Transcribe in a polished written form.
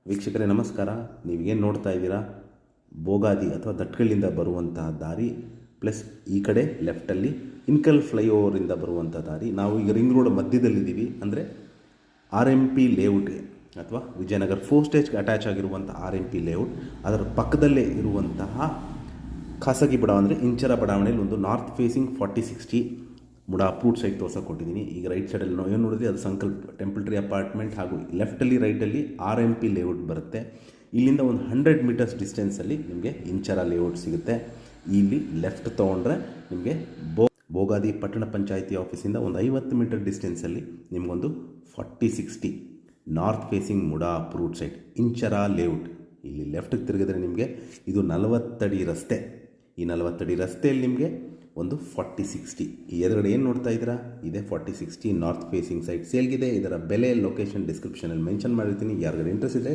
ವೀಕ್ಷಕರೇ ನಮಸ್ಕಾರ. ನೀವೇನು ನೋಡ್ತಾ ಇದ್ದೀರಾ, ಬೋಗಾದಿ ಅಥವಾ ದಟ್ಕಳ್ಳಿಂದ ಬರುವಂತಹ ದಾರಿ ಪ್ಲಸ್ ಈ ಕಡೆ ಲೆಫ್ಟಲ್ಲಿ ಇನ್ಕಲ್ ಫ್ಲೈಓವರಿಂದ ಬರುವಂಥ ದಾರಿ. ನಾವು ಈಗ ರಿಂಗ್ ರೋಡ್ ಮಧ್ಯದಲ್ಲಿದ್ದೀವಿ. ಅಂದರೆ RMP ಲೇಔಟ್ಗೆ ಅಥವಾ ವಿಜಯನಗರ 4 ಸ್ಟೇಜ್ಗೆ ಅಟ್ಯಾಚ್ ಆಗಿರುವಂಥ RMP ಲೇಔಟ್, ಅದರ ಪಕ್ಕದಲ್ಲೇ ಇರುವಂತಹ ಖಾಸಗಿ ಬಡಾವಣೆ ಅಂದರೆ ಇಂಚರ ಬಡಾವಣೆಯಲ್ಲಿ ಒಂದು north facing 4060 MUDA approved site ತೋರ್ಸೋಕೆ ಕೊಟ್ಟಿದ್ದೀನಿ. ಈಗ ರೈಟ್ ಸೈಡಲ್ಲಿ ನಾವು ಏನು ನೋಡಿದ್ವಿ, ಅದು ಸಂಕಲ್ಪ ಟೆಂಪಲ್ ಟ್ರೀ ಅಪಾರ್ಟ್ಮೆಂಟ್, ಹಾಗೂ ಲೆಫ್ಟಲ್ಲಿ ರೈಟಲ್ಲಿ RMP ಲೇಔಟ್ ಬರುತ್ತೆ. ಇಲ್ಲಿಂದ ಒಂದು 100 ಮೀಟರ್ಸ್ ಡಿಸ್ಟೆನ್ಸಲ್ಲಿ ನಿಮಗೆ ಇಂಚರ ಲೇಔಟ್ ಸಿಗುತ್ತೆ. ಇಲ್ಲಿ ಲೆಫ್ಟ್ ತೊಗೊಂಡ್ರೆ ನಿಮಗೆ ಬೋಗಾದಿ ಪಟ್ಟಣ ಪಂಚಾಯಿತಿ ಆಫೀಸಿಂದ ಒಂದು 50 ಮೀಟರ್ ಡಿಸ್ಟೆನ್ಸಲ್ಲಿ ನಿಮಗೊಂದು 4060 north facing MUDA approved site Inchara layout. ಇಲ್ಲಿ ಲೆಫ್ಟಿಗೆ ತಿರುಗಿದ್ರೆ ನಿಮಗೆ ಇದು 40 ಅಡಿ ರಸ್ತೆ. ಈ 40 ಅಡಿ ರಸ್ತೆಯಲ್ಲಿ ನಿಮಗೆ ಒಂದು 4060 ಈ ಎದುರುಗಡೆ ಏನು ನೋಡ್ತಾ ಇದ್ದೀರಾ, ಇದೇ 4060 ನಾರ್ತ್ ಫೇಸಿಂಗ್ ಸೈಟ್ ಸೇಲ್ಗಿದೆ. ಇದರ ಬೆಲೆ ಲೊಕೇಶನ್ ಡಿಸ್ಕ್ರಿಪ್ಷನಲ್ಲಿ ಮೆನ್ಷನ್ ಮಾಡಿರ್ತೀನಿ. ಯಾರಿಗಾರು ಇಂಟ್ರೆಸ್ಟ್ ಇದೆ